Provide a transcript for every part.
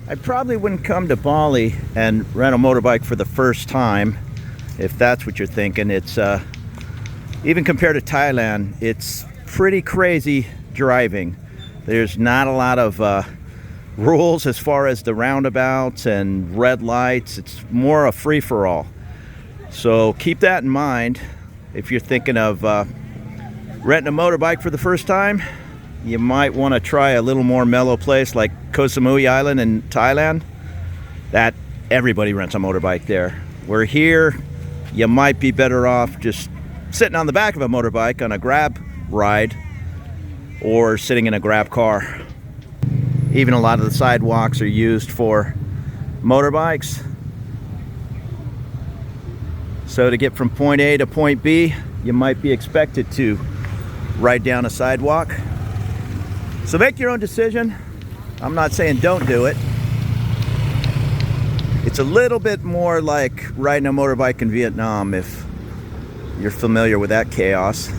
I probably wouldn't come to Bali and rent a motorbike for the first time, if that's what you're thinking. It's even compared to Thailand, it's pretty crazy driving. There's not a lot of rules as far as the roundabouts and red lights. It's more a free-for-all. So keep that in mind if you're thinking of renting a motorbike for the first time. You might want to try a little more mellow place like Koh Samui Island in Thailand. That everybody rents a motorbike there. Where here, you might be better off just sitting on the back of a motorbike on a grab ride or sitting in a grab car. Even a lot of the sidewalks are used for motorbikes. So to get from point A to point B, you might be expected to ride down a sidewalk. So make your own decision. I'm not saying don't do it. It's a little bit more like riding a motorbike in Vietnam, if you're familiar with that chaos,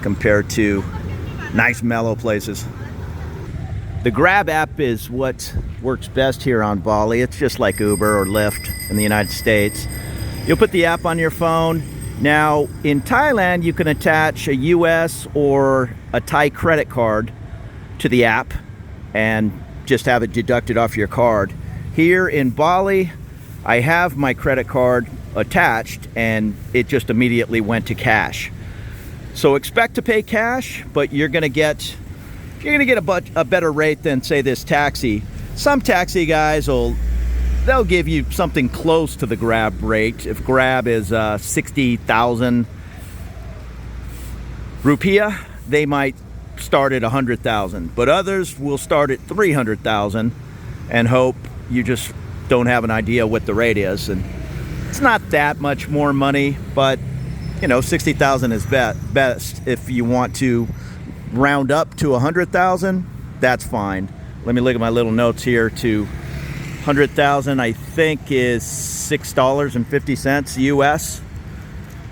compared to nice mellow places. The Grab app is what works best here on Bali. It's just like Uber or Lyft in the United States. You'll put the app on your phone. Now, in Thailand, you can attach a US or a Thai credit card to the app and just have it deducted off your card. Here in Bali, I have my credit card attached and it just immediately went to cash. So expect to pay cash, but you're gonna get a better rate than, say, this taxi. Some taxi guys they'll give you something close to the Grab rate. If Grab is 60,000 rupiah, they might start at 100,000, but others will start at 300,000 and hope you just don't have an idea what the rate is. And it's not that much more money, but 60,000 is best. If you want to round up to 100,000, that's fine. Let me look at my little notes here. To 100,000, I think, is $6.50 US.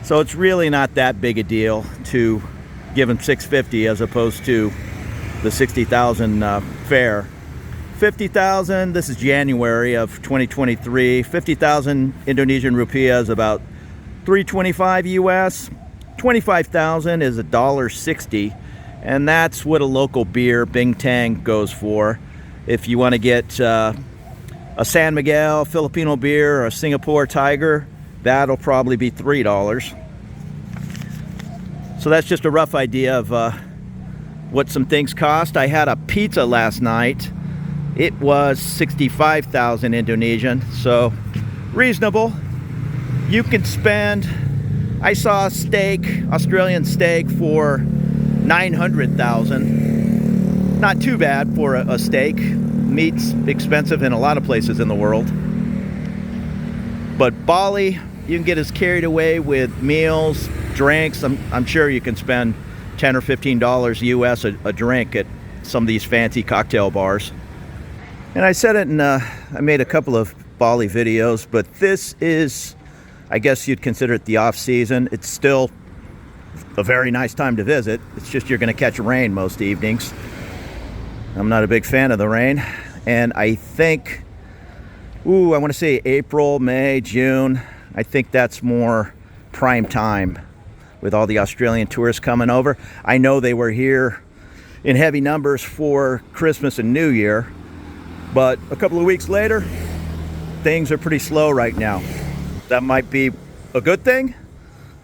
So it's really not that big a deal to give them $6.50 as opposed to the 60,000 fare. 50,000, this is January of 2023. 50,000 Indonesian rupiah is about $3.25 US. 25,000 is $1.60, and that's what a local beer, Bintang, goes for. If you want to get a San Miguel Filipino beer or a Singapore Tiger, that'll probably be $3. So that's just a rough idea of what some things cost. I had a pizza last night. It was 65,000 Indonesian, so reasonable. You can spend, I saw a steak, Australian steak, for 900,000. Not too bad for a steak. Meat's expensive in a lot of places in the world. But Bali, you can get as carried away with meals, drinks. I'm sure you can spend $10 or $15 US a drink at some of these fancy cocktail bars. And I said it in, I made a couple of Bali videos, but this is, I guess you'd consider it the off season. It's still a very nice time to visit. It's just you're gonna catch rain most evenings. I'm not a big fan of the rain. And I think, I wanna say April, May, June. I think that's more prime time with all the Australian tourists coming over. I know they were here in heavy numbers for Christmas and New Year, but a couple of weeks later, things are pretty slow right now. That might be a good thing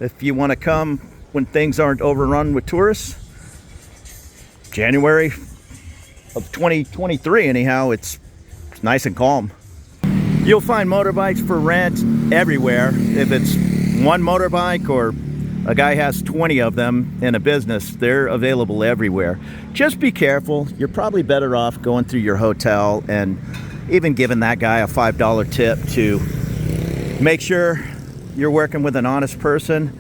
if you want to come when things aren't overrun with tourists. January of 2023, anyhow, it's nice and calm. You'll find motorbikes for rent everywhere. If it's one motorbike or a guy has 20 of them in a business, they're available everywhere. Just be careful. You're probably better off going through your hotel and even giving that guy a $5 tip to make sure you're working with an honest person.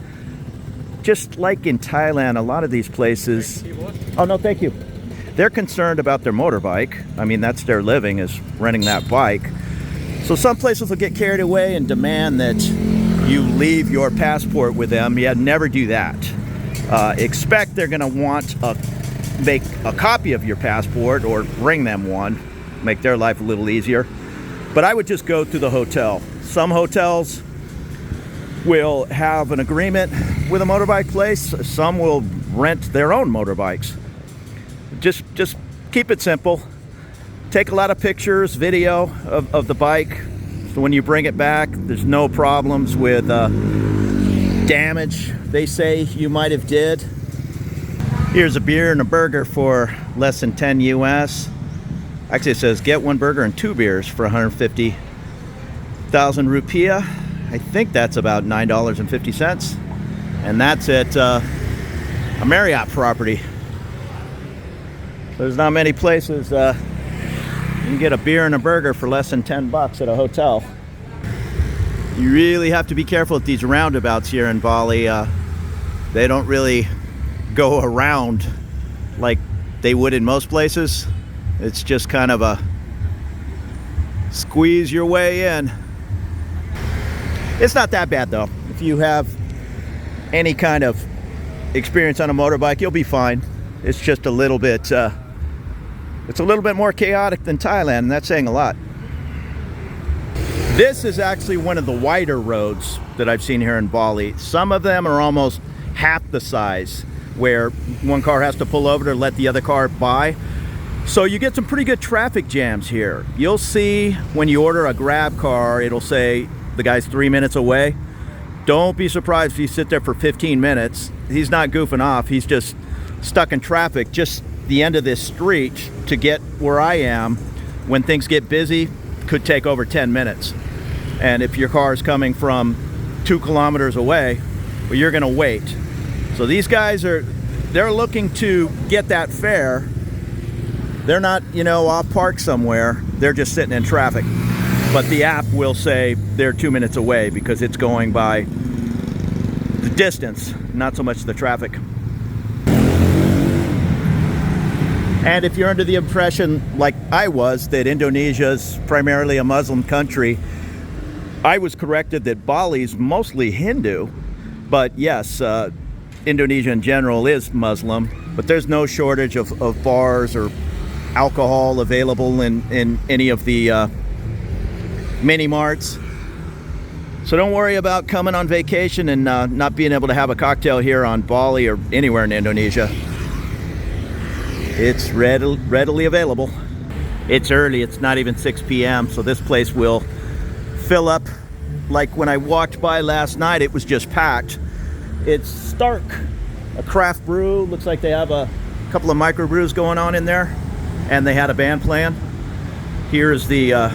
Just like in Thailand, a lot of these places, oh no, thank you. They're concerned about their motorbike. I mean, that's their living, is renting that bike. So some places will get carried away and demand that you leave your passport with them. Yeah, never do that. Expect they're gonna want make a copy of your passport or bring them one. make their life a little easier. But I would just go to the hotel. Some hotels will have an agreement with a motorbike place. Some will rent their own motorbikes. Just keep it simple. Take a lot of pictures, video of the bike. So when you bring it back, there's no problems with damage they say you might have did. Here's a beer and a burger for less than 10 US. Actually, it says get one burger and 2 beers for 150,000 rupiah. I think that's about $9.50. And that's at a Marriott property. There's not many places you can get a beer and a burger for less than 10 bucks at a hotel. You really have to be careful at these roundabouts here in Bali. They don't really go around like they would in most places. It's just kind of a squeeze your way in. It's not that bad though. If you have any kind of experience on a motorbike, you'll be fine. It's just a little bit it's a little bit more chaotic than Thailand, and that's saying a lot. This is actually one of the wider roads that I've seen here in Bali. Some of them are almost half the size, where one car has to pull over to let the other car by. So you get some pretty good traffic jams here. You'll see when you order a Grab car, it'll say the guy's 3 minutes away. Don't be surprised if you sit there for 15 minutes. He's not goofing off. He's just stuck in traffic just the end of this street to get where I am. When things get busy, could take over 10 minutes. And if your car is coming from 2 kilometers away, well, you're gonna wait. So these guys they're looking to get that fare. They're not, off parked somewhere. They're just sitting in traffic. But the app will say they're 2 minutes away because it's going by the distance, not so much the traffic. And if you're under the impression, like I was, that Indonesia is primarily a Muslim country, I was corrected that Bali's mostly Hindu. But yes, Indonesia in general is Muslim, but there's no shortage of bars or alcohol available in any of the mini marts. So don't worry about coming on vacation and not being able to have a cocktail here on Bali or anywhere in Indonesia. It's readily available. It's early, it's not even 6 p.m. so this place will fill up. Like when I walked by last night, it was just packed. It's Stark, a craft brew. Looks like they have a couple of microbrews going on in there, and they had a band playing. Here's the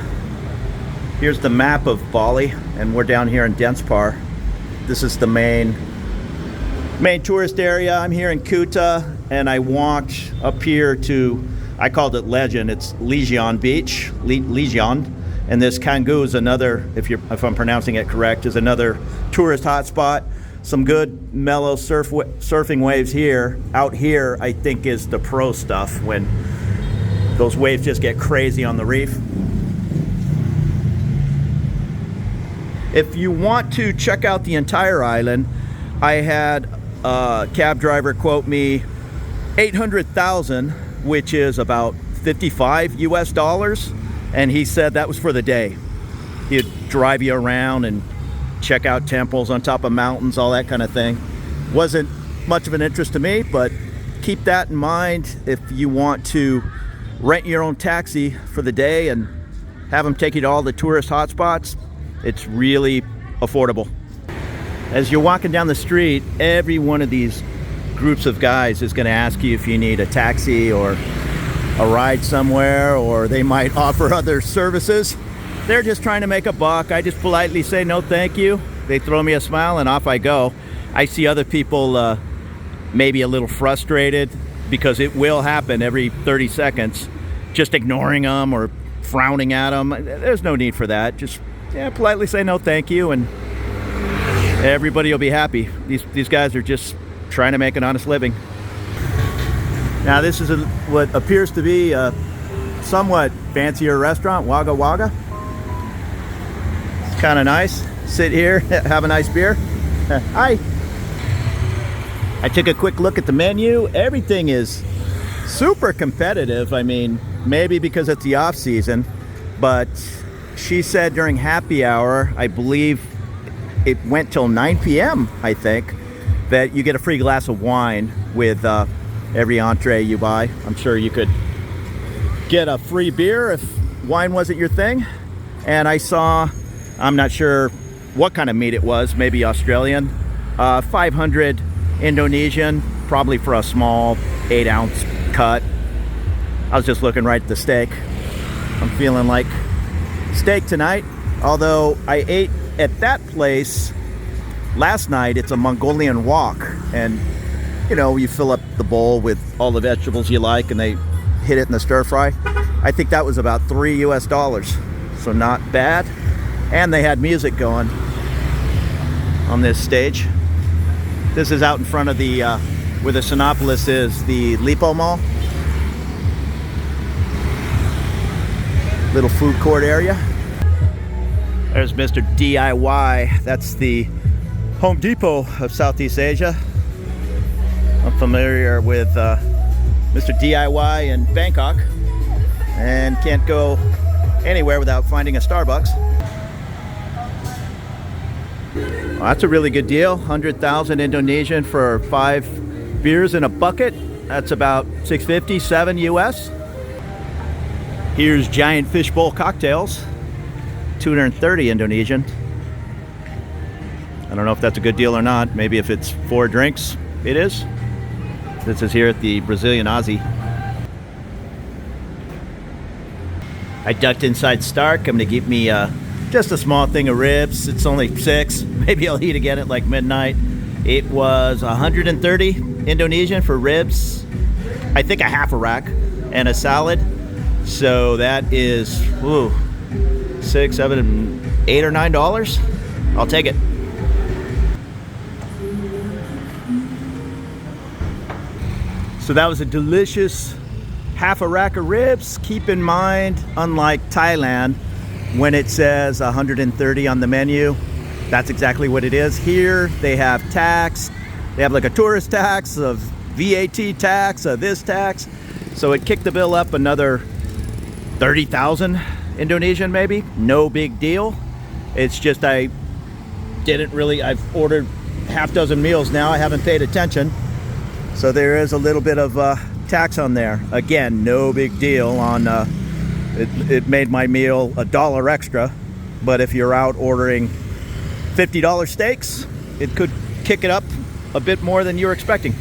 map of Bali, and we're down here in Denspar. This is the main tourist area. I'm here in Kuta, and I walked up here to, I called it Legend. It's Legion Beach, Legion. And this Canggu is another, if I'm pronouncing it correct, is another tourist hotspot. Some good mellow surfing waves here. Out here, I think, is the pro stuff, when those waves just get crazy on the reef. If you want to check out the entire island, I had a cab driver quote me 800,000, which is about 55 US dollars. And he said that was for the day. He'd drive you around and check out temples on top of mountains, all that kind of thing. Wasn't much of an interest to me, but keep that in mind if you want to rent your own taxi for the day and have them take you to all the tourist hotspots. It's really affordable. As you're walking down the street, every one of these groups of guys is going to ask you if you need a taxi or a ride somewhere, or they might offer other services. They're just trying to make a buck. I just politely say no thank you. They throw me a smile and off I go. I see other people maybe a little frustrated, because it will happen every 30 seconds, just ignoring them or frowning at them. There's no need for that. Just politely say no thank you, and everybody will be happy. These guys are just trying to make an honest living. Now this is what appears to be a somewhat fancier restaurant, Wagga Wagga. It's kind of nice. Sit here, have a nice beer. Hi. I took a quick look at the menu. Everything is super competitive. I mean, maybe because it's the off season, but she said during happy hour, I believe it went till 9 p.m., I think, that you get a free glass of wine with every entree you buy. I'm sure you could get a free beer if wine wasn't your thing. And I saw, I'm not sure what kind of meat it was, maybe Australian, 500 Indonesian, probably for a small 8-ounce cut. I was just looking right at the steak. I'm feeling like steak tonight, although I ate at that place last night. It's a Mongolian wok, and you know, you fill up the bowl with all the vegetables you like and they hit it in the stir fry. I think that was about $3 US, so not bad. And they had music going on this stage. This is out in front of the where the Sinopolis is, the Lipo Mall. Little food court area. There's Mr. DIY. That's the Home Depot of Southeast Asia. I'm familiar with Mr. DIY in Bangkok and can't go anywhere without finding a Starbucks. Well, that's a really good deal. 100,000 Indonesian for 5 beers in a bucket. That's about $6.50, $7 US. Here's giant fishbowl cocktails, 230 Indonesian. I don't know if that's a good deal or not. Maybe if it's 4 drinks, it is. This is here at the Brazilian Aussie. I ducked inside Stark. I'm gonna get me just a small thing of ribs. It's only 6. Maybe I'll eat again at like midnight. It was 130 Indonesian for ribs. I think a half a rack and a salad. So that is $6, $7, $8 or $9. I'll take it. So that was a delicious half a rack of ribs. Keep in mind, unlike Thailand, when it says 130 on the menu, that's exactly what it is. Here they have tax. They have like a tourist tax, a VAT tax, a this tax. So it kicked the bill up another 30,000 Indonesian maybe. No big deal. It's just I've ordered half dozen meals now. I haven't paid attention. So there is a little bit of tax on there. Again, no big deal on, it made my meal $1 extra. But if you're out ordering $50 steaks, it could kick it up a bit more than you're expecting.